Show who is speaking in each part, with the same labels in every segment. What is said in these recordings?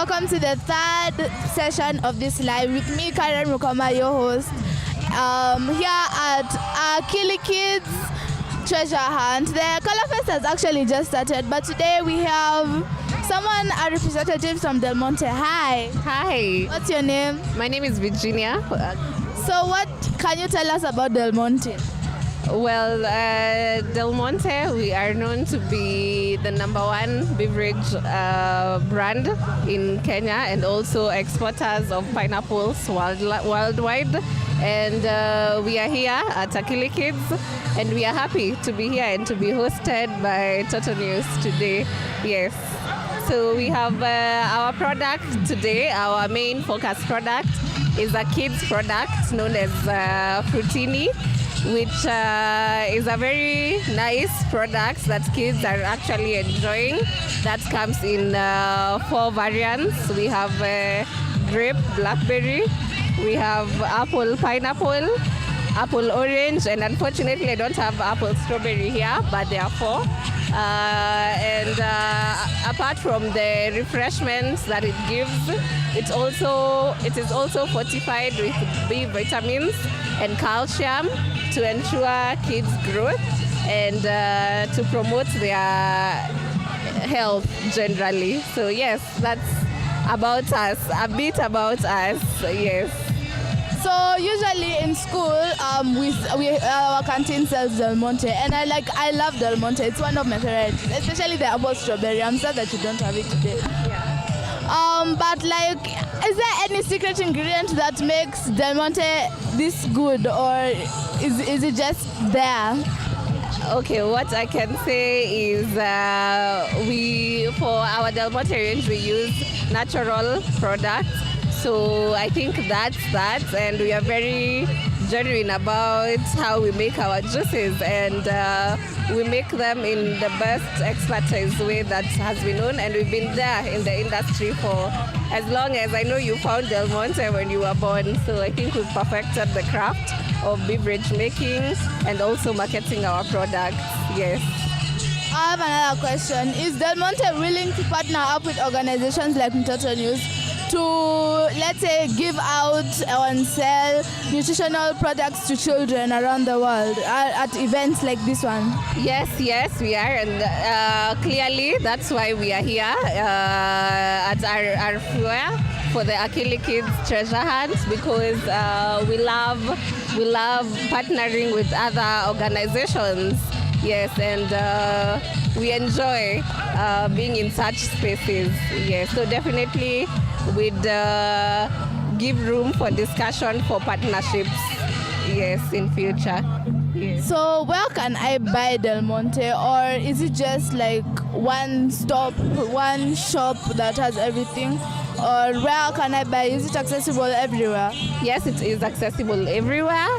Speaker 1: welcome to the third session of this live with me, Karen Mwikhoma, your host. Here at AKILI Kids Treasure Hunt. The Color Fest has actually just started, but today we have a representative from Del Monte. Hi.
Speaker 2: Hi.
Speaker 1: What's your name?
Speaker 2: My name is Virginia.
Speaker 1: So what can you tell us about Del Monte?
Speaker 2: Well, Del Monte, we are known to be the #1 beverage brand in Kenya and also exporters of pineapples worldwide. And we are here at AKILI Kids, and we are happy to be here and to be hosted by Total News today. Yes. So we have our product today. Our main focus product is a kids product known as Fruitini, which is a very nice product that kids are actually enjoying. That comes in 4 variants. We have grape, blackberry, we have apple, pineapple, apple orange, and unfortunately I don't have apple strawberry here, but there are 4. And apart from the refreshments that it gives, it is also fortified with B vitamins and calcium to ensure kids' growth and to promote their health generally. So yes, that's about us, a bit about us, yes.
Speaker 1: So usually in school, our canteen sells Del Monte, and I love Del Monte. It's one of my favorites, especially the apple strawberry. I'm sad that you don't have it today.
Speaker 2: Yeah.
Speaker 1: But is there any secret ingredient that makes Del Monte this good, or is it just there?
Speaker 2: Okay, what I can say is for our Del Monte range, we use natural products. So I think that's that, and we are very genuine about how we make our juices, and we make them in the best expertise way that has been known, and we've been there in the industry for as long as I know. You found Del Monte when you were born, so I think we've perfected the craft of beverage making and also marketing our products. Yes.
Speaker 1: I have another question. Is Del Monte willing to partner up with organizations like Total News to, let's say, give out and sell nutritional products to children around the world at events like this one?
Speaker 2: Yes, we are, and clearly that's why we are here at our Rfuea for the AKILI Kids Treasure Hunt, because we love partnering with other organizations. Yes, and we enjoy being in such spaces. Yes, so definitely we'd give room for discussion for partnerships. Yes, in future. Yes.
Speaker 1: So where can I buy Del Monte, or is it just like one shop that has everything? Or where can I buy? Is it accessible everywhere?
Speaker 2: Yes, it is accessible everywhere.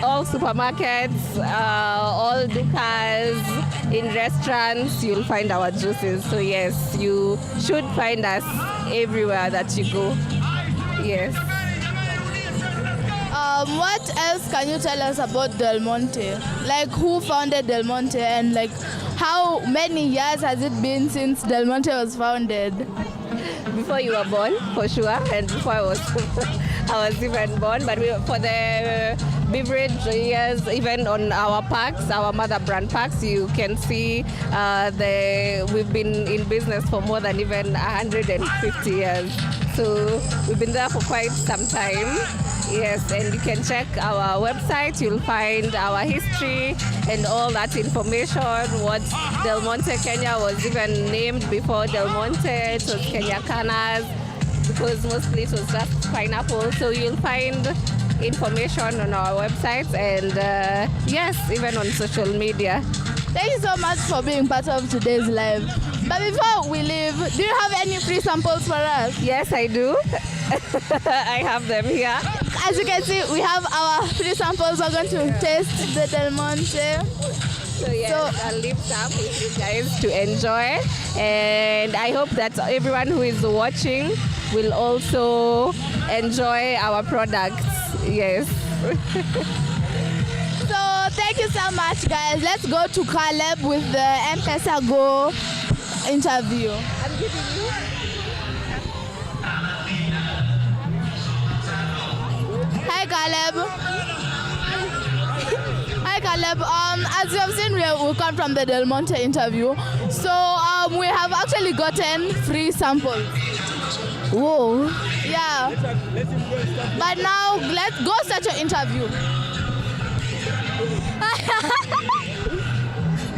Speaker 2: All supermarkets, all dukas, in restaurants, you'll find our juices. So yes, you should find us everywhere that you go. Yes.
Speaker 1: What else can you tell us about Del Monte? Like, who founded Del Monte, and how many years has it been since Del Monte was founded?
Speaker 2: Before you were born, for sure, and before I was even born. But for the beverage years, even on our packs, our mother brand packs, you can see we've been in business for more than even 150 years. So we've been there for quite some time. Yes, and you can check our website. You'll find our history and all that information. What Del Monte Kenya was even named before Del Monte. It was Kenya Canas, because mostly it was just pineapple. So you'll find information on our website, and yes, even on social media.
Speaker 1: Thank you so much for being part of today's live. But before we leave, do you have any free samples for us?
Speaker 2: Yes, I do. I have them here.
Speaker 1: As you can see, we have our free samples. We're going to taste the Del Monte.
Speaker 2: So yes, I'll leave some with you guys to enjoy. And I hope that everyone who is watching will also enjoy our products. Yes.
Speaker 1: So thank you so much, guys. Let's go to Caleb with the M-Pesa Go interview.
Speaker 2: I'm giving you.
Speaker 1: Caleb. Hi, Caleb. As you have seen, we come from the Del Monte interview. So we have actually gotten free samples. Whoa. Yeah. But now let's go start your interview.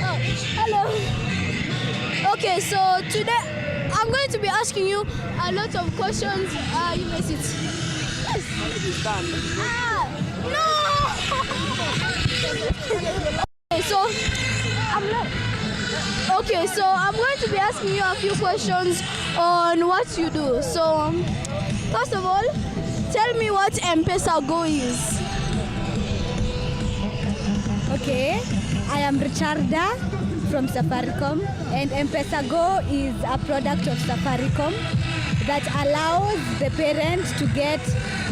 Speaker 3: Oh, hello. Okay, so today I'm going to be asking you a lot of questions. You may sit. Yes. No. Okay, so I'm going to be asking you a few questions on what you do. So, first of all, tell me what M-Pesa Go is.
Speaker 4: Okay, I am Richarda from Safaricom, and M-Pesa Go is a product of Safaricom that allows the parent to get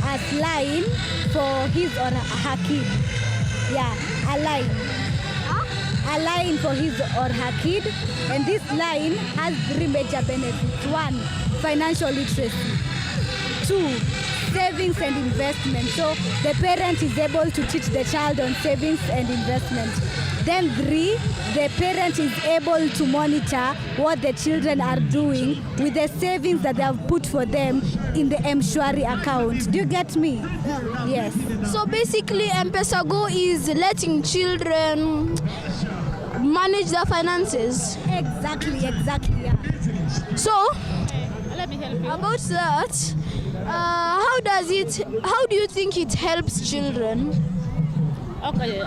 Speaker 4: a line for his or her kid. Yeah, a line. A line for his or her kid, and this line has 3 major benefits. 1, financial literacy. 2, savings and investment. So the parent is able to teach the child on savings and investment. Then 3, the parent is able to monitor what the children are doing with the savings that they have put for them in the M-Shwari account. Do you get me?
Speaker 3: Yeah.
Speaker 4: Yes.
Speaker 3: So basically, M-Pesa Go is letting children manage their finances.
Speaker 4: Exactly, yeah.
Speaker 3: So,
Speaker 2: Let me help you.
Speaker 3: about that, how do you think it helps children?
Speaker 2: Okay,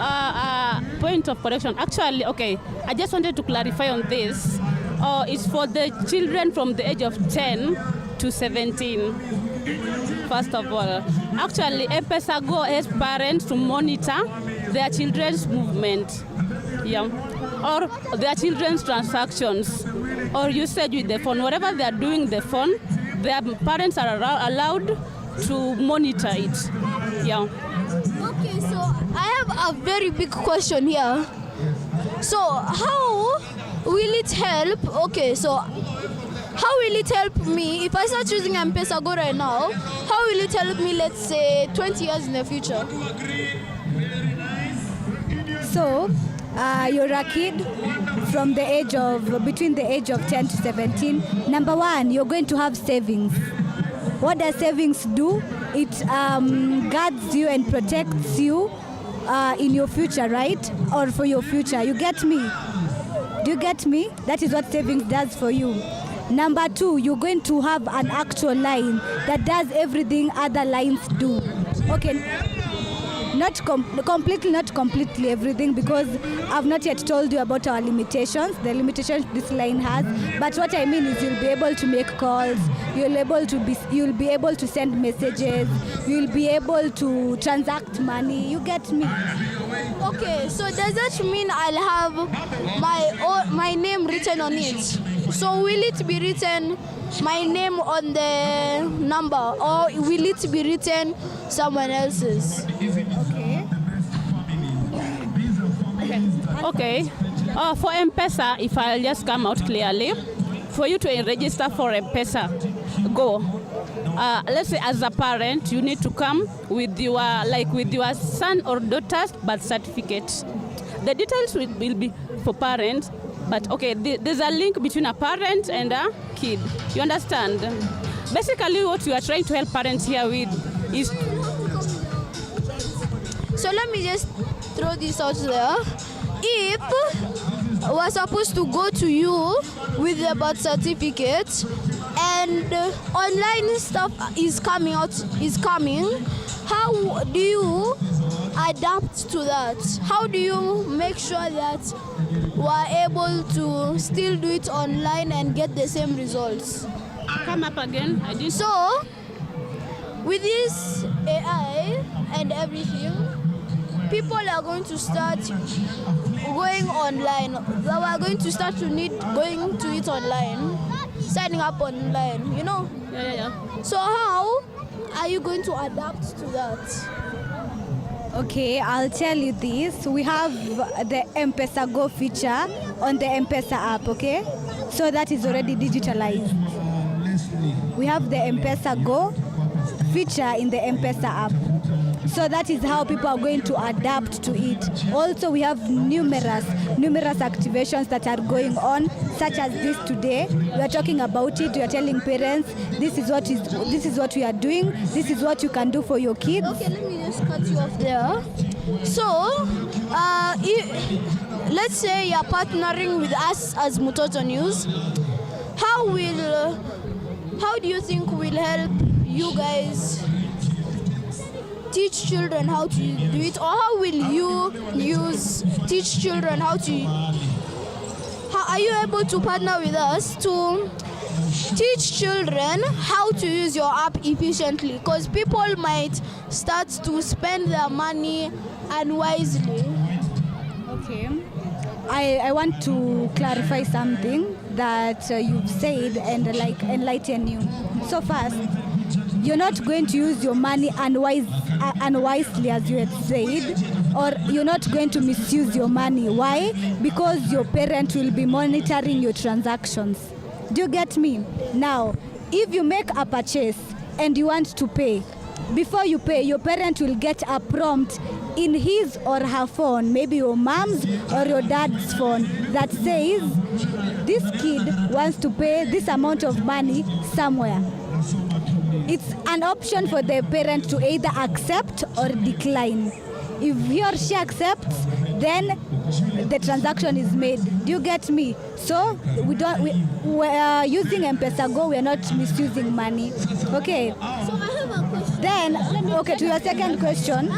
Speaker 2: point of correction. Actually, okay, I just wanted to clarify on this. It's for the children from the age of 10 to 17. First of all, actually, M-Pesa Go helps parents to monitor their children's movement, yeah, or their children's transactions, or usage with the phone. Whatever they are doing with the phone, their parents are allowed to monitor it, yeah.
Speaker 3: Okay, so I have a very big question here. So how will it help? Okay, so how will it help me if I start using M-Pesa Go right now? How will it help me, let's say, 20 years in the future?
Speaker 4: So, you're a kid from the age of, between the age of 10 to 17. Number 1, you're going to have savings. What does savings do? It guards you and protects you in your future, right? Or for your future. You get me? Do you get me? That is what savings does for you. Number 2, you're going to have an actual line that does everything other lines do. Okay. Not completely everything, because I've not yet told you about our limitations, the limitations this line has. But what I mean is you'll be able to make calls, you'll be able to send messages, you'll be able to transact money. You get me?
Speaker 3: Okay, so does that mean I'll have my name written on it? So will it be written my name on the number, or will it be written someone else's?
Speaker 2: Okay. For M-Pesa, if I'll just come out clearly, for you to register for M-Pesa Go, let's say as a parent, you need to come with your son or daughter's birth certificate. The details will be for parents, but okay, there's a link between a parent and a kid. You understand? Basically, what we are trying to help parents here with is...
Speaker 3: So let me just throw this out there. If we're supposed to go to you with the birth certificate and online stuff is coming, how do you adapt to that? How do you make sure that we're able to still do it online and get the same results?
Speaker 2: Come up again.
Speaker 3: So, with this AI and everything, people are going to start going online. They are going to start to need going to it online, signing up online, you know?
Speaker 2: Yeah.
Speaker 3: So how are you going to adapt to that?
Speaker 4: Okay, I'll tell you this. We have the M-Pesa Go feature on the M-Pesa app, okay? So that is already digitalized. We have the M-Pesa Go feature in the M-Pesa app. So that is how people are going to adapt to it. Also, we have numerous activations that are going on, such as this today. We are talking about it. We are telling parents this is what we are doing. This is what you can do for your kids.
Speaker 3: Okay, let me just cut you off there. So, let's say you're partnering with us as Mutoto News. How do you think we'll help you guys teach children how to do it, or how will you teach children how are you able to partner with us to teach children how to use your app efficiently? Because people might start to spend their money unwisely.
Speaker 4: Okay. I want to clarify something that you've said and enlighten you. So first, you're not going to use your money unwisely, as you had said, or you're not going to misuse your money. Why? Because your parent will be monitoring your transactions. Do you get me? Now, if you make a purchase and you want to pay, before you pay, your parent will get a prompt in his or her phone, maybe your mom's or your dad's phone, that says, this kid wants to pay this amount of money somewhere. It's an option for the parent to either accept or decline. If he or she accepts, then the transaction is made. Do you get me? So we're using M-Pesa Go, we're not misusing money. Okay.
Speaker 3: So I have a question.
Speaker 4: Then, okay, to your second question,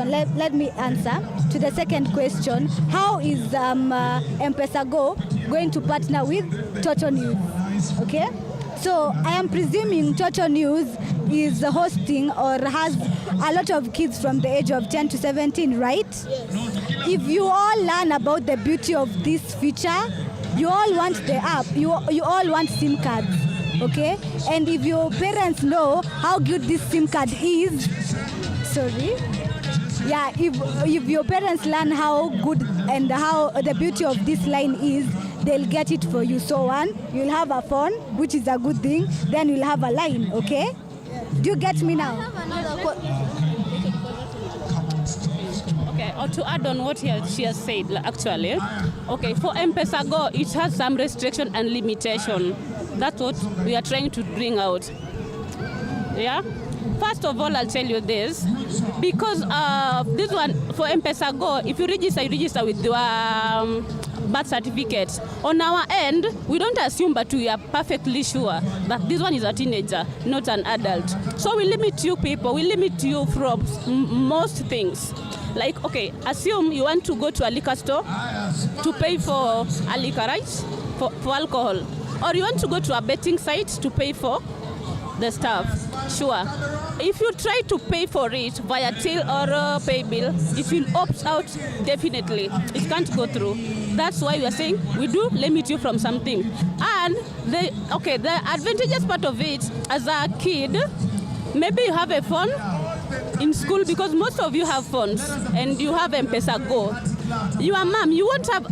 Speaker 4: let me answer. To the second question, how is M-Pesa Go going to partner with Toto News? Okay? So I am presuming Toto News is hosting or has a lot of kids from the age of 10 to 17, right? Yes. If you all learn about the beauty of this feature, you all want the app, you all want SIM cards, okay? And if your parents know how good this SIM card is, if your parents learn how good and how the beauty of this line is, they'll get it for you. So one, you'll have a phone, which is a good thing, then you'll have a line, okay? Do you get me now?
Speaker 3: I have another question.
Speaker 2: Okay, or to add on what she has said, actually, okay, for M-Pesa Go, it has some restriction and limitation. That's what we are trying to bring out. Yeah? First of all, I'll tell you this, because this one, for M-Pesa Go, if you register with your birth certificate. On our end, we don't assume, but we are perfectly sure that this one is a teenager, not an adult. So we limit you people, we limit you from most things. Like, okay, assume you want to go to a liquor store to pay for a liquor, right? For alcohol. Or you want to go to a betting site to pay for the stuff. Sure. If you try to pay for it via till or pay bill, it will opt out definitely. It can't go through. That's why we are saying we do limit you from something. And the advantageous part of it, as a kid, maybe you have a phone in school, because most of you have phones and you have M-Pesa Go. Your mom, you won't have,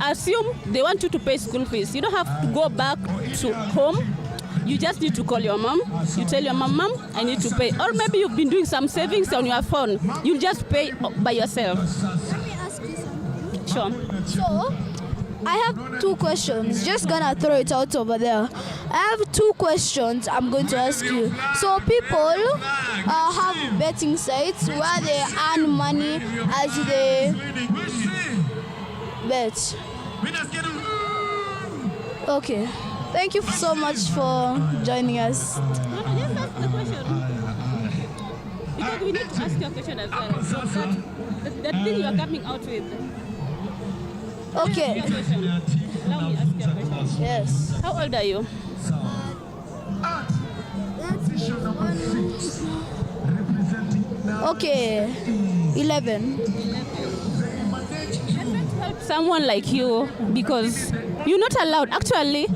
Speaker 2: assume they want you to pay school fees. You don't have to go back to home. You just need to call your mom. You tell your mom, I need to pay. Or maybe you've been doing some savings on your phone. You just pay by yourself.
Speaker 3: Let me ask you something.
Speaker 2: Sure.
Speaker 3: So, I have two questions. Just gonna throw it out over there. I have two questions I'm going to ask you. So people have betting sites where they earn money as they bet. Okay. Thank you so much for joining us.
Speaker 2: Just ask the question. Because we need to ask your question as well. So that thing you are coming out with.
Speaker 3: Okay.
Speaker 2: Allow me to ask your question.
Speaker 3: Yes.
Speaker 2: How old are you?
Speaker 3: Okay. 11.
Speaker 2: Help someone like you, because you're not allowed. Actually,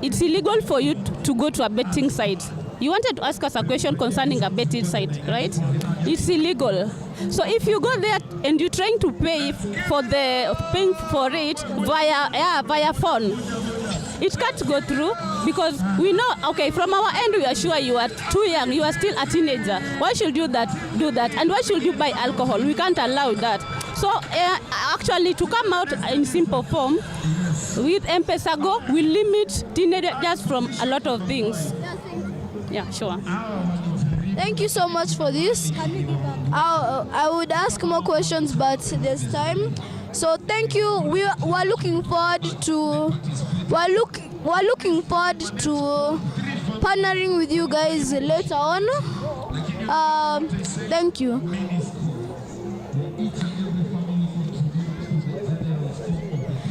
Speaker 2: it's illegal for you to go to a betting site. You wanted to ask us a question concerning a betting site, right? It's illegal. So if you go there and you're trying to pay for it via phone, it can't go through
Speaker 5: because we know, okay, from our end we are sure you are too young, you are still a teenager. Why should you do that? And why should you buy alcohol? We can't allow that. So actually, to come out in simple form, with M-Pesa Go, we limit teenagers from a lot of things. Yeah, sure.
Speaker 3: Thank you so much for this. I would ask more questions, but there's time. So thank you. We're looking forward to partnering with you guys later on. Thank you.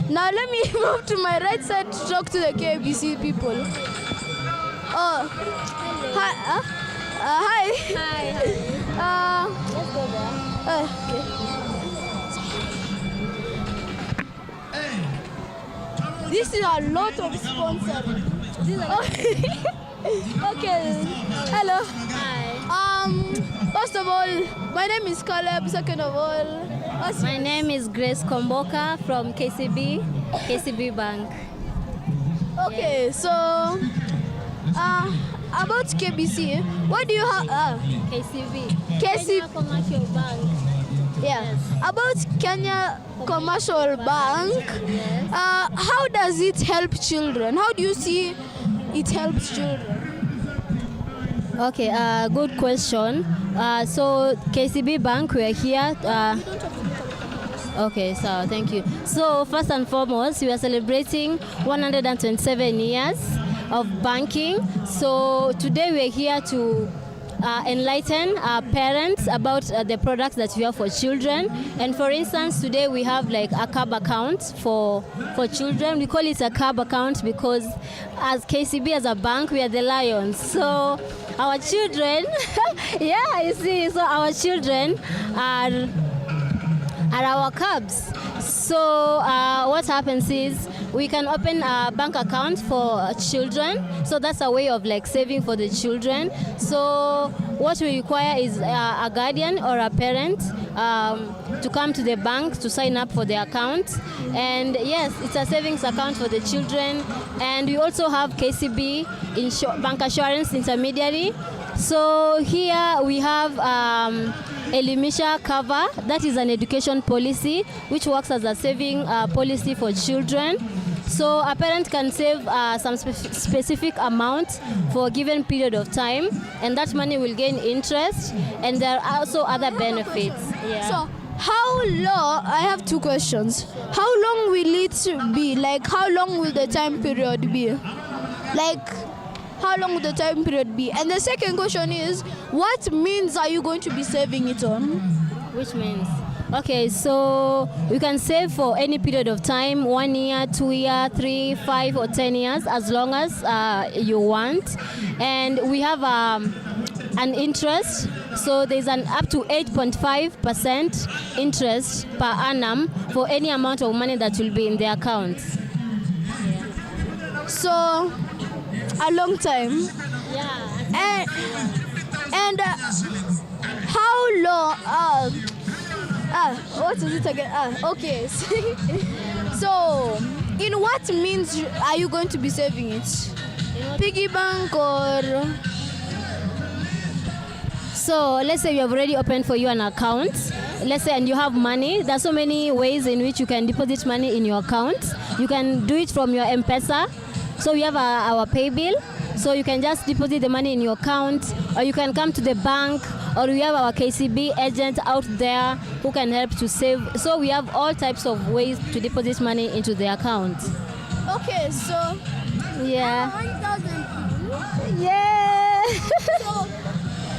Speaker 3: Now let me move to my right side to talk to the KBC people. Oh, hi. Hi. Hi. Let's go there. Okay. This is a lot of sponsors. Okay. Hello. Hi. First of all, my name is Caleb. Second of all,
Speaker 6: my name is Grace Komboka from KCB Bank.
Speaker 3: Okay, so about KBC, what do you have?
Speaker 6: KCB.
Speaker 3: Kenya
Speaker 6: Commercial Bank.
Speaker 3: Yeah.
Speaker 6: Yes.
Speaker 3: About Kenya Commercial Bank,
Speaker 6: Yes.
Speaker 3: how does it help children? How do you see it helps children?
Speaker 6: Okay, good question. So KCB Bank, we are here. Okay, so thank you. So first and foremost, we are celebrating 127 years of banking. So today we are here to enlighten our parents about the products that we have for children. And for instance, today we have like a cab account for children. We call it a cab account because as KCB, as a bank, we are the lions. So our children, yeah, you see, so our children are our cabs. So what happens is we can open a bank account for children. So that's a way of like saving for the children. So what we require is a guardian or a parent to come to the bank to sign up for the account. And yes, it's a savings account for the children. And we also have KCB Bank Assurance Intermediary. So here we have Elimisha cover, that is an education policy which works as a saving policy for children. So a parent can save some specific amount for a given period of time, and that money will gain interest, and there are also other benefits. Yeah.
Speaker 3: So how long, I have two questions. How long will it be? Like how long will the time period be? Like how long will the time period be? And the second question is, what means are you going to be saving it on?
Speaker 6: Which means? Okay, so you can save for any period of time, 1 year, 2 years, 3, 5, or 10 years, as long as you want. And we have an interest, so there's an up to 8.5% interest per annum for any amount of money that will be in the account.
Speaker 3: So a long time.
Speaker 6: Yeah.
Speaker 3: And how long? What is it again? Okay. So, in what means are you going to be saving it? Piggy bank or?
Speaker 6: So let's say you have already opened for you an account. Let's say, and you have money. There are so many ways in which you can deposit money in your account. You can do it from your M-Pesa. So we have our pay bill. So you can just deposit the money in your account, or you can come to the bank, or we have our KCB agent out there who can help to save. So we have all types of ways to deposit money into the account.
Speaker 3: Okay, so
Speaker 6: yeah.
Speaker 3: 1,000.
Speaker 6: Yeah.
Speaker 3: So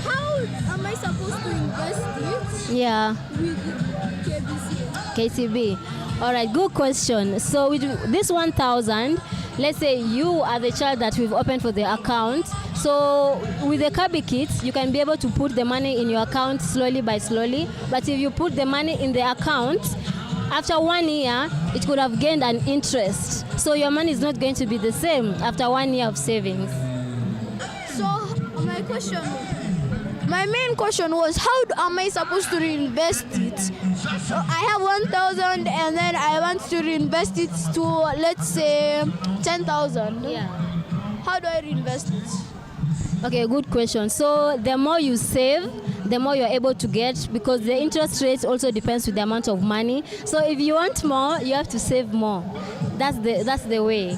Speaker 3: how am I supposed to invest it?
Speaker 6: Yeah.
Speaker 3: With KBC.
Speaker 6: KCB. All right, good question. So with this 1,000, let's say you are the child that we've opened for the account. So with the Kabi kits, you can be able to put the money in your account slowly by slowly. But if you put the money in the account, after 1 year, it could have gained an interest. So your money is not going to be the same after 1 year of savings.
Speaker 3: So my main question was, how am I supposed to reinvest it? So I have 1,000 and then I want to reinvest it to, let's say, 10,000.
Speaker 6: Yeah.
Speaker 3: how do I reinvest it?
Speaker 6: Okay, good question. So the more you save, the more you're able to get, because the interest rate also depends with the amount of money. So if you want more, you have to save more. That's the way.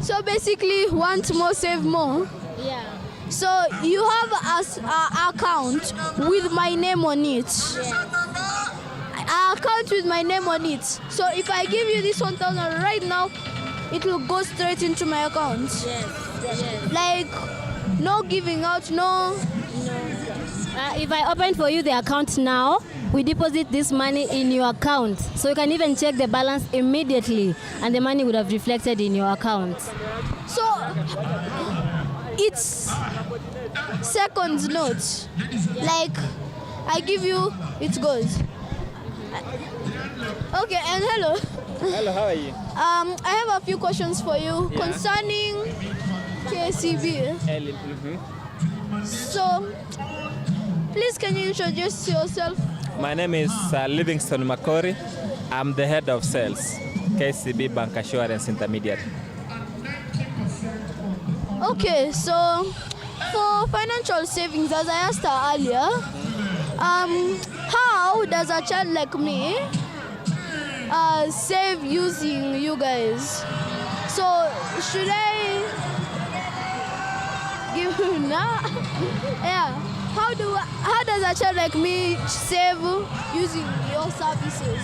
Speaker 3: So basically, want more, save more.
Speaker 6: Yeah.
Speaker 3: So you have an account with my name on it. An account with my name on it. So if I give you this 1,000 right now, it will go straight into my account.
Speaker 6: Yes.
Speaker 3: Like no giving out, no.
Speaker 6: If I open for you the account now, we deposit this money in your account. So you can even check the balance immediately, and the money would have reflected in your account.
Speaker 3: So it's seconds note. Like I give you, it goes. Okay, and hello.
Speaker 7: Hello, how are you?
Speaker 3: I have a few questions for you concerning KCB. So, please can you introduce yourself?
Speaker 7: My name is Livingston Makori. I'm the head of sales, KCB Bank Assurance Intermediary.
Speaker 3: Okay, so for financial savings, as I asked her earlier, how does a child like me save using you guys? So should I give yeah? How does a child like me save using your services?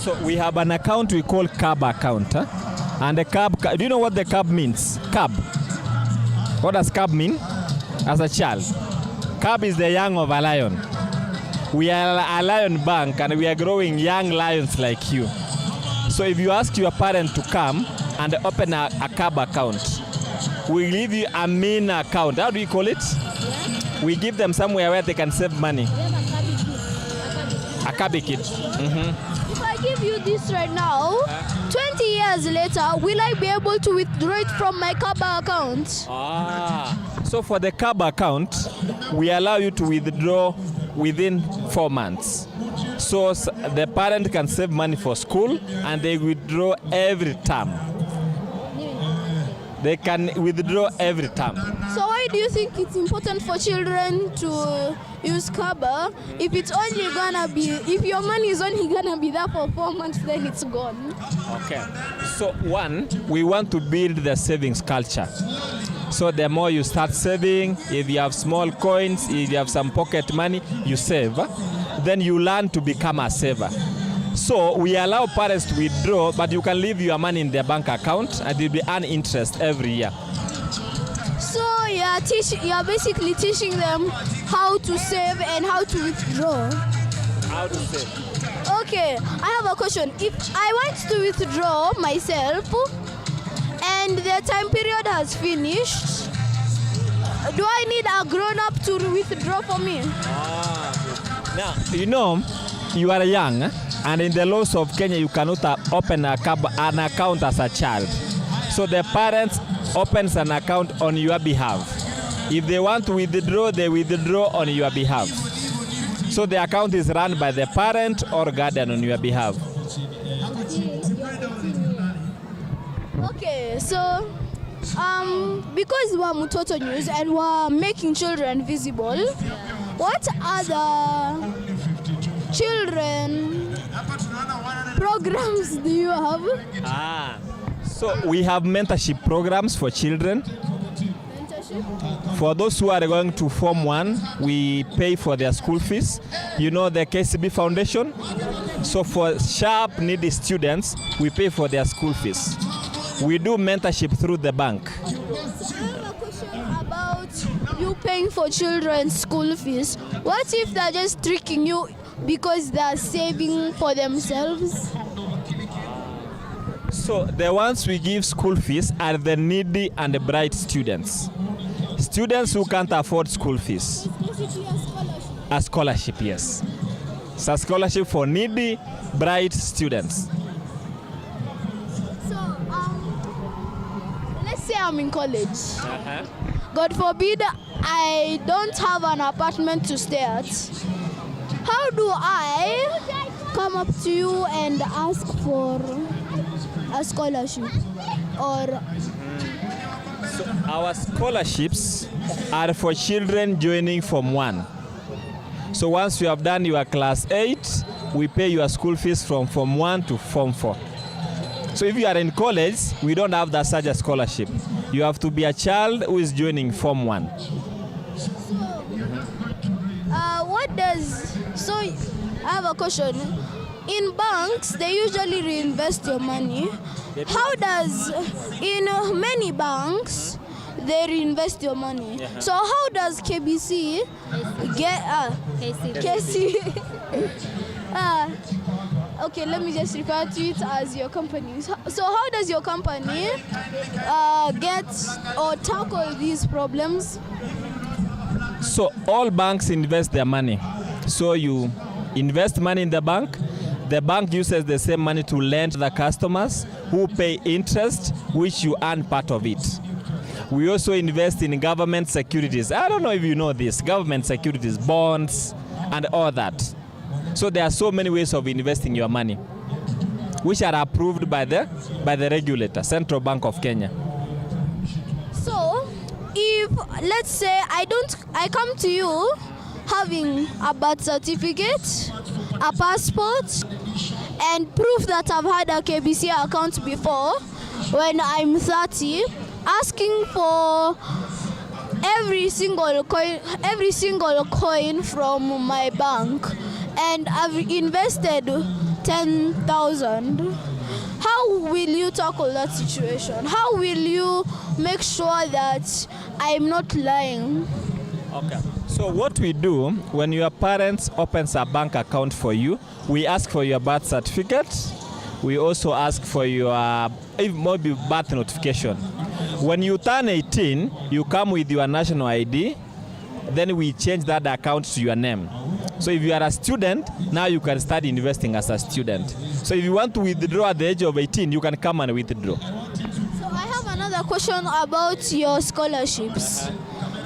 Speaker 7: So we have an account we call CAB account. Huh? And the CAB, do you know what the CAB means? CAB. What does CAB mean? As a child, CAB is the young of a lion. We are a lion bank and we are growing young lions like you. So if you ask your parent to come and open a CAB account, we give you a main account. How do you call it? We give them somewhere where they can save money. A CAB kit.
Speaker 3: If I give you this right now, 20 years later, will I be able to withdraw it from my CAB account?
Speaker 7: So for the CAB account, we allow you to withdraw within 4 months. So the parent can save money for school and they withdraw every term. They can withdraw every term.
Speaker 3: So why do you think it's important for children to use CAB if it's only gonna be, if your money is only gonna be there for 4 months, then it's gone?
Speaker 7: Okay. So one, we want to build the savings culture. So the more you start saving, if you have small coins, if you have some pocket money, you save, then you learn to become a saver. So we allow parents to withdraw, but you can leave your money in their bank account and you'll be earn interest every year.
Speaker 3: So you're basically teaching them how to save and how to withdraw.
Speaker 7: How to save?
Speaker 3: Okay, I have a question. If I want to withdraw myself and the time period has finished, do I need a grown-up to withdraw for me?
Speaker 7: Now, you know, you are young, and in the laws of Kenya, you cannot open an account as a child. So the parents opens an account on your behalf. If they want to withdraw, they withdraw on your behalf. So the account is run by the parent or guardian on your behalf.
Speaker 3: Okay, so because we're Mutoto News and we're making children visible, what other children programs do you have?
Speaker 7: So we have mentorship programs for children. For those who are going to Form 1, we pay for their school fees. You know the KCB Foundation? So for sharp, needy students, we pay for their school fees. We do mentorship through the bank.
Speaker 3: I have a question about you paying for children's school fees. What if they're just tricking you because they're saving for themselves?
Speaker 7: So the ones we give school fees are the needy and the bright students. Students who can't afford school fees. A scholarship, yes. It's a scholarship for needy, bright students.
Speaker 3: So, let's say I'm in college. God forbid I don't have an apartment to stay at. How do I come up to you and ask for a scholarship? Or
Speaker 7: Our scholarships are for children joining Form 1. So once you have done your class 8, we pay your school fees from Form 1 to Form 4. So if you are in college, we don't have that such a scholarship. You have to be a child who is joining Form 1.
Speaker 3: So I have a question. In banks, they usually reinvest your money. How does, in many banks, they reinvest your money? So how does KBC get, KC, okay, let me just refer to it as your company. So how does your company get or tackle these problems?
Speaker 7: So all banks invest their money. So you invest money in the bank uses the same money to lend the customers who pay interest, which you earn part of it. We also invest in government securities. I don't know if you know this, government securities, bonds, and all that. So there are so many ways of investing your money, which are approved by the regulator, Central Bank of Kenya.
Speaker 3: So, if let's say I come to you having a birth certificate, a passport, and proof that I've had a KBC account before when I'm 30, asking for every single coin from my bank, and I've invested 10,000. How will you tackle that situation? How will you make sure that I'm not lying?
Speaker 7: Okay. So what we do when your parents opens a bank account for you, we ask for your birth certificate. We also ask for your maybe birth notification. When you turn 18, you come with your national ID. Then we change that account to your name. So if you are a student, now you can start investing as a student. So if you want to withdraw at the age of 18, you can come and withdraw.
Speaker 3: So I have another question about your scholarships.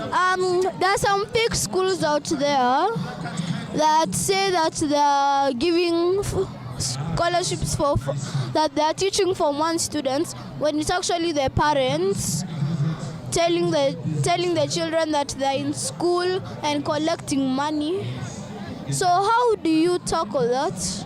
Speaker 3: There are some fake schools out there that say that they are giving scholarships that they are teaching Form 1 students, when it's actually their parents telling the children that they're in school and collecting money. So how do you tackle that?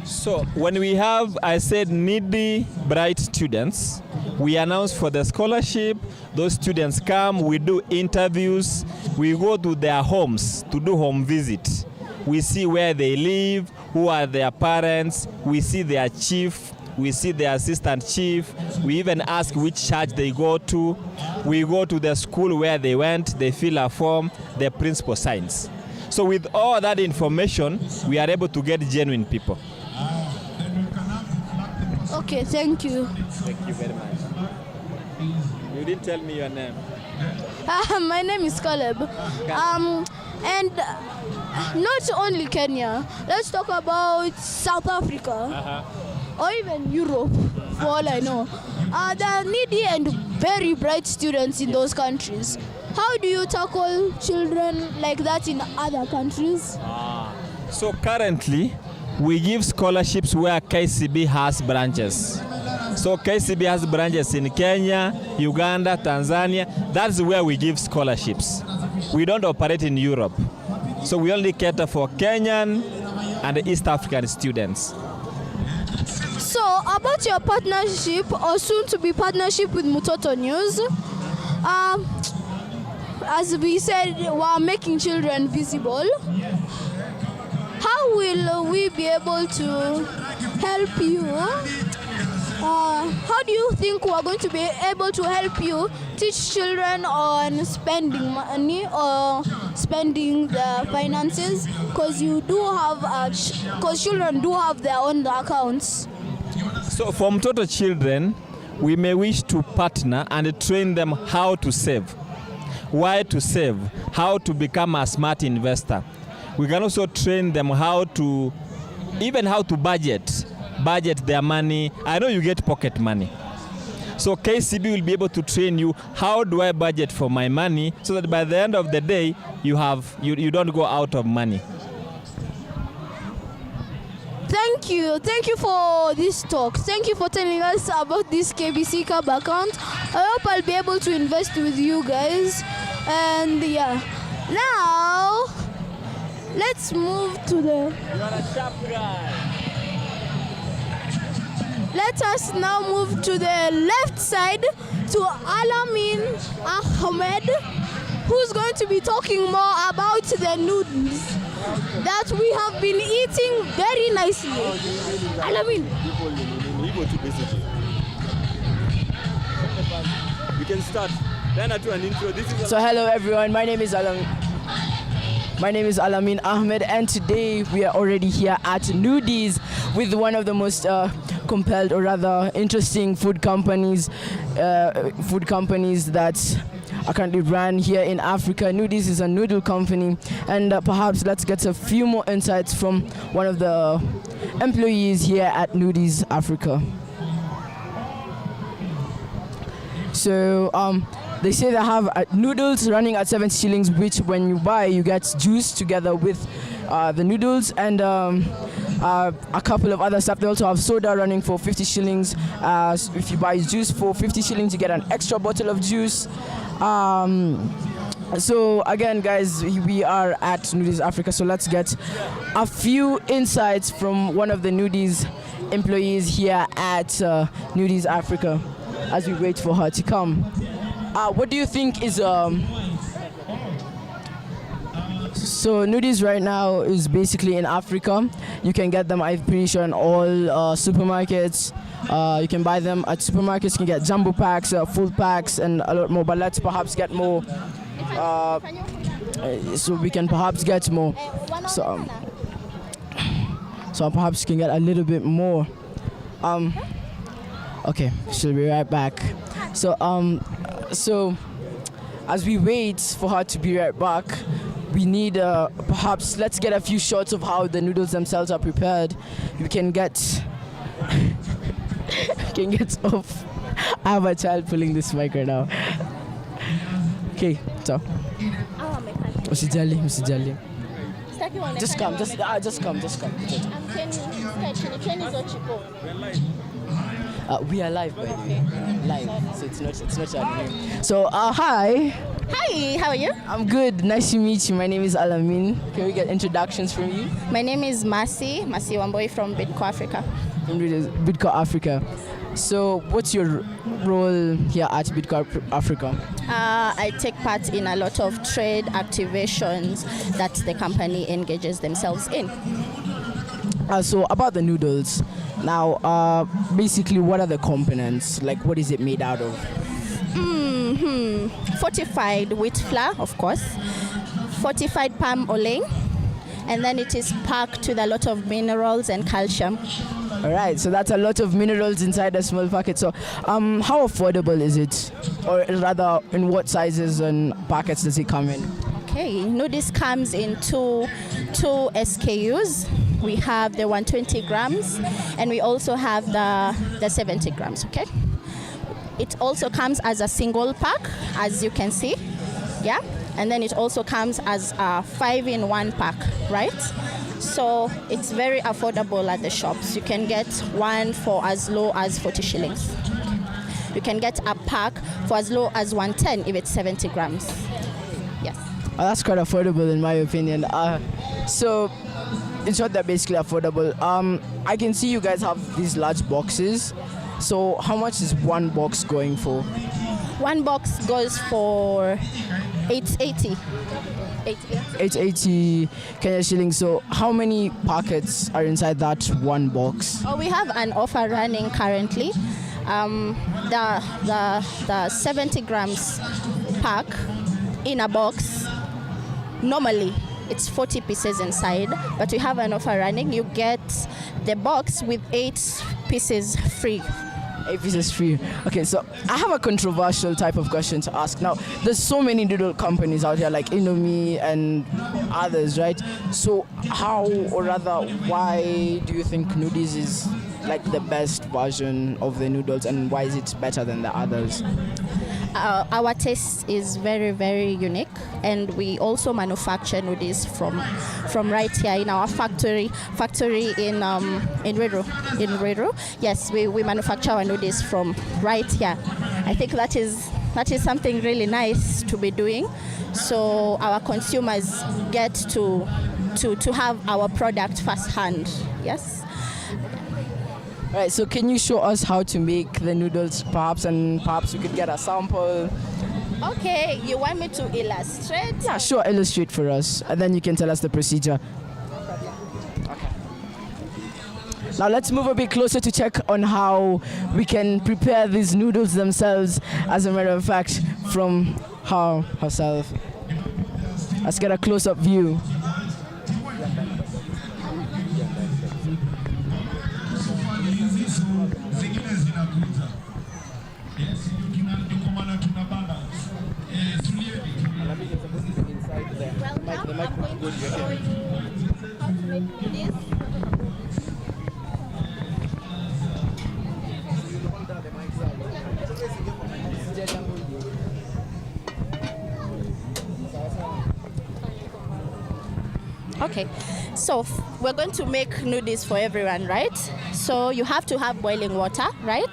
Speaker 7: So when we have, I said, needy, bright students, we announce for the scholarship. Those students come, we do interviews, we go to their homes to do home visit. We see where they live, who are their parents, we see their chief, we see the assistant chief, we even ask which church they go to. We go to the school where they went, they fill a form, the principal signs. So with all that information, we are able to get genuine people.
Speaker 3: Okay, thank you.
Speaker 7: Thank you very much. You didn't tell me your name.
Speaker 3: My name is Caleb. And not only Kenya, let's talk about South Africa. Or even Europe, for all I know. There are needy and very bright students in those countries. How do you tackle children like that in other countries?
Speaker 7: So currently, we give scholarships where KCB has branches. So KCB has branches in Kenya, Uganda, Tanzania. That's where we give scholarships. We don't operate in Europe. So we only cater for Kenyan and East African students.
Speaker 3: So about your partnership or soon to be partnership with Mutoto News, as we said, we are making children visible. How will we be able to help you? How do you think we are going to be able to help you teach children on spending money or spending the finances? Because you do have, because children do have their own accounts.
Speaker 7: So for Mtoto children, we may wish to partner and train them how to save, why to save, how to become a smart investor. We can also train them how to budget their money. I know you get pocket money. So KCB will be able to train you, how do I budget for my money, so that by the end of the day, you don't go out of money.
Speaker 3: Thank you for this talk. Thank you for telling us about this KBC Cab account. I hope I'll be able to invest with you guys. And yeah, now let's move to the.
Speaker 7: You're a sharp guy.
Speaker 3: Let us now move to the left side to Al'amin Ahmed, who's going to be talking more about the noodles that we have been eating very nicely. Al'amin.
Speaker 8: We can start. Then I do an intro.
Speaker 9: So hello everyone, my name is Al'amin Ahmed, and today we are already here at Nudies with one of the most compelled, or rather interesting food companies that are currently run here in Africa. Nudies is a noodle company, and perhaps let's get a few more insights from one of the employees here at Nudies Africa. So they say they have noodles running at 70 shillings, which when you buy, you get juice together with the noodles, and a couple of other stuff. They also have soda running for 50 shillings. If you buy juice for 50 shillings, you get an extra bottle of juice. So again, guys, we are at Nudies Africa, so let's get a few insights from one of the Nudies employees here at Nudies Africa as we wait for her to come. What do you think is so Nudies right now is basically in Africa. You can get them, I'm pretty sure, in all supermarkets. You can buy them at supermarkets. You can get jumbo packs, full packs, and a lot more. But let's perhaps get more. So we can perhaps get more. So perhaps you can get a little bit more. Okay, she'll be right back. So as we wait for her to be right back, we need perhaps let's get a few shots of how the noodles themselves are prepared. We can get off. I have a child pulling this mic right now. Okay, so usijali. Just come. We are live, by the way. Live, so it's not our. So hi.
Speaker 10: Hi, how are you?
Speaker 9: I'm good. Nice to meet you. My name is Al'amin. Can we get introductions from you?
Speaker 10: My name is Masi Wamboi from Bidco Africa.
Speaker 9: From Bidco Africa. So what's your role here at Bidco Africa?
Speaker 10: I take part in a lot of trade activations that the company engages themselves in.
Speaker 9: So about the noodles, now basically what are the components? Like what is it made out of?
Speaker 10: Fortified wheat flour, of course, fortified palm oil, and then it is packed with a lot of minerals and calcium.
Speaker 9: All right, so that's a lot of minerals inside a small packet. So how affordable is it? Or rather, in what sizes and packets does it come in?
Speaker 10: Okay, Nudies comes in two SKUs. We have the 120 grams, and we also have the 70 grams, okay? It also comes as a single pack, as you can see, yeah? And then it also comes as a 5-in-1 pack, right? So it's very affordable at the shops. You can get one for as low as 40 shillings. You can get a pack for as low as 110 if it's 70 grams. Yes.
Speaker 9: Oh, that's quite affordable in my opinion. So in short, they're basically affordable. I can see you guys have these large boxes. So how much is one box going for?
Speaker 10: One box goes for 880.
Speaker 9: 880 Kenya shillings. So how many packets are inside that one box?
Speaker 10: Oh, we have an offer running currently. The 70 grams pack in a box, normally it's 40 pieces inside, but we have an offer running. You get the box with 8 pieces free.
Speaker 9: 8 pieces free. Okay, so I have a controversial type of question to ask. Now, there's so many noodle companies out here like Indomie and others, right? So how, or rather, why do you think Nudies is like the best version of the noodles, and why is it better than the others?
Speaker 10: our taste is very, very unique, and we also manufacture noodles from right here in our factory in Rfuea. Yes, we manufacture our noodles from right here. I think that is something really nice to be doing, so our consumers get to have our product firsthand. Yes.
Speaker 9: Right, so can you show us how to make the noodles, perhaps we could get a sample?
Speaker 10: Okay, you want me to illustrate?
Speaker 9: Yeah, sure, illustrate for us, and then you can tell us the procedure. Okay. Now let's move a bit closer to check on how we can prepare these noodles themselves, as a matter of fact, from her herself. Let's get a close-up view.
Speaker 10: Okay, so we're going to make noodles for everyone, right? So you have to have boiling water, right?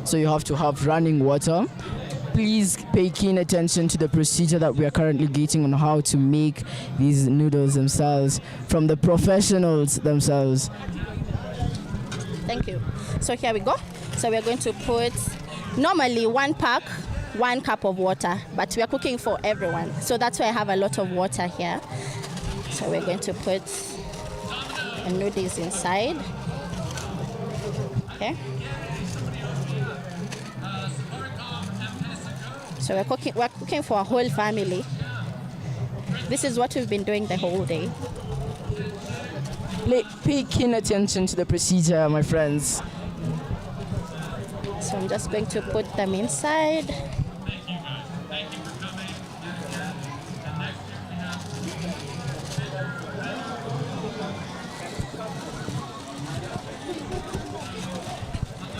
Speaker 9: So you have to have running water. Please pay keen attention to the procedure that we are currently getting on how to make these noodles themselves from the professionals themselves.
Speaker 10: Thank you. So here we go. So we're going to put normally 1 cup of water, but we are cooking for everyone. So that's why I have a lot of water here. So we're going to put the noodles inside. Okay. So we're cooking for a whole family. This is what we've been doing the whole day.
Speaker 9: Pay keen attention to the procedure, my friends.
Speaker 10: So I'm just going to put them inside.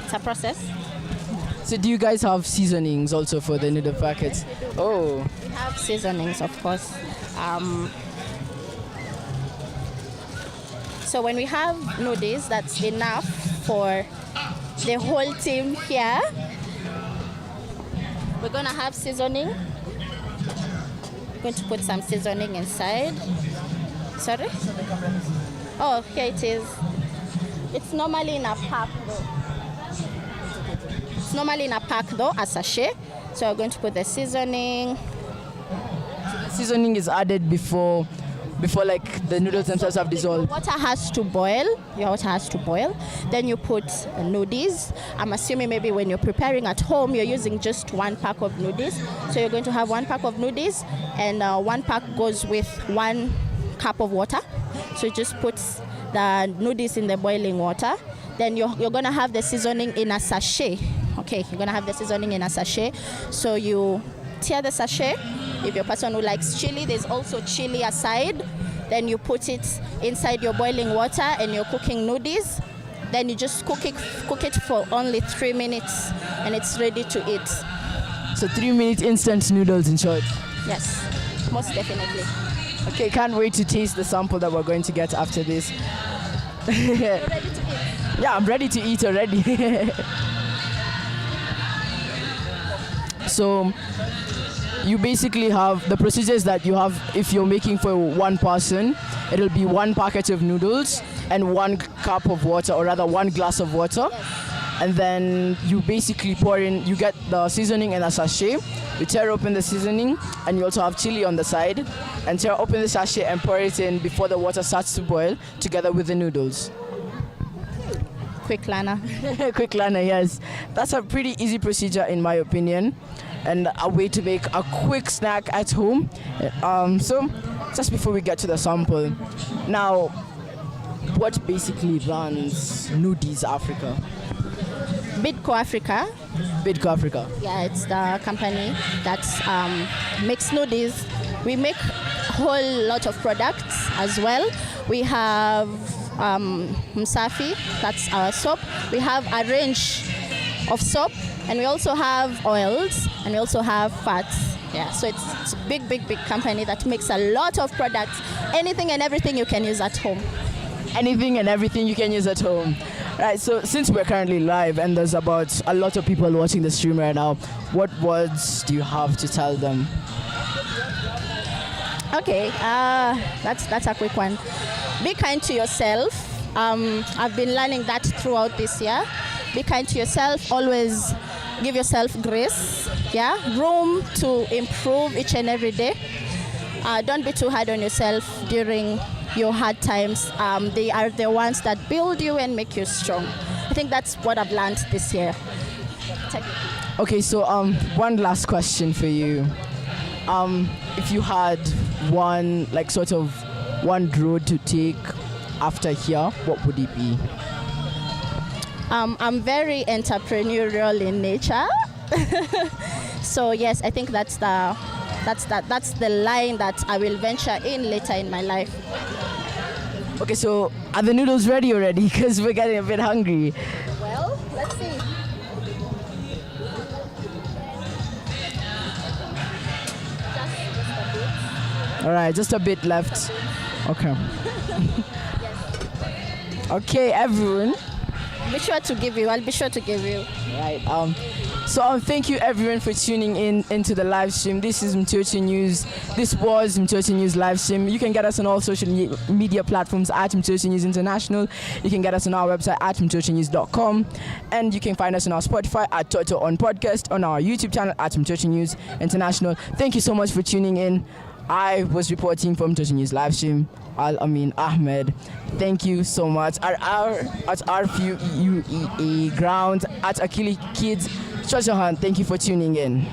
Speaker 10: It's a process.
Speaker 9: So do you guys have seasonings also for the noodle packets?
Speaker 10: Yes,
Speaker 9: Oh.
Speaker 10: we have seasonings, of course. So when we have noodles, that's enough for the whole team here. We're gonna have seasoning. We're going to put some seasoning inside. Sorry? Oh, here it is. It's normally in a pack though. It's normally in a pack though, a sachet. So we're going to put the seasoning.
Speaker 9: Seasoning is added before like the noodles themselves have dissolved.
Speaker 10: Water has to boil. Your water has to boil. Then you put noodles. I'm assuming maybe when you're preparing at home, you're using just 1 pack of noodles. So you're going to have 1 pack of noodles, and 1 pack goes with 1 cup of water. So you just put the noodles in the boiling water. Then you're going to have the seasoning in a sachet. Okay, you're going to have the seasoning in a sachet. So you tear the sachet. If you're a person who likes chili, there's also chili aside. Then you put it inside your boiling water and you're cooking noodles. Then you just cook it for only 3 minutes and it's ready to eat.
Speaker 9: So 3-minute instant noodles in short.
Speaker 10: Yes, most definitely.
Speaker 9: Okay, can't wait to taste the sample that we're going to get after this.
Speaker 10: You're ready to eat?
Speaker 9: Yeah, I'm ready to eat already. So you basically have the procedures that you have. If you're making for 1 person, it'll be 1 packet of noodles and 1 cup of water, or rather 1 glass of water.
Speaker 10: Yes.
Speaker 9: And then you basically pour in, you get the seasoning in a sachet, you tear open the seasoning, and you also have chili on the side, and tear open the sachet and pour it in before the water starts to boil, together with the noodles.
Speaker 10: Quick learner.
Speaker 9: Quick learner, yes. That's a pretty easy procedure in my opinion, and a way to make a quick snack at home. So just before we get to the sample, now what basically runs Noodies Africa?
Speaker 10: Bidco Africa.
Speaker 9: Bidco Africa.
Speaker 10: Yeah, it's the company that makes noodles. We make a whole lot of products as well. We have Msafi, that's our soap. We have a range of soap, and we also have oils, and we also have fats. Yeah, so it's a big company that makes a lot of products. Anything and everything you can use at home.
Speaker 9: Anything and everything you can use at home. Right, so since we're currently live and there's about a lot of people watching the stream right now, what words do you have to tell them?
Speaker 10: Okay, that's a quick one. Be kind to yourself. I've been learning that throughout this year. Be kind to yourself. Always give yourself grace. Yeah, room to improve each and every day. Don't be too hard on yourself during your hard times. They are the ones that build you and make you strong. I think that's what I've learned this year.
Speaker 9: Okay, so one last question for you. If you had one road to take after here, what would it be?
Speaker 10: I'm very entrepreneurial in nature. So yes, I think that's the line that I will venture in later in my life.
Speaker 9: Okay, so are the noodles ready already? Because we're getting a bit hungry.
Speaker 10: Well, let's see.
Speaker 9: All right, just a bit left. Okay. Okay, everyone.
Speaker 10: I'll be sure to give you.
Speaker 9: Right. So thank you everyone for tuning into the live stream. This is Mtoto News. This was Mtoto News live stream. You can get us on all social media platforms at Mtoto News International. You can get us on our website at mtotonews.com, and you can find us on our Spotify at Toto on Podcast, on our YouTube channel at Mtoto News International. Thank you so much for tuning in. I was reporting from Mtoto News live stream, Al'amin Ahmed. Thank you so much. At Rfuea ground at AKILI Kids Treasure Hunt. Thank you for tuning in.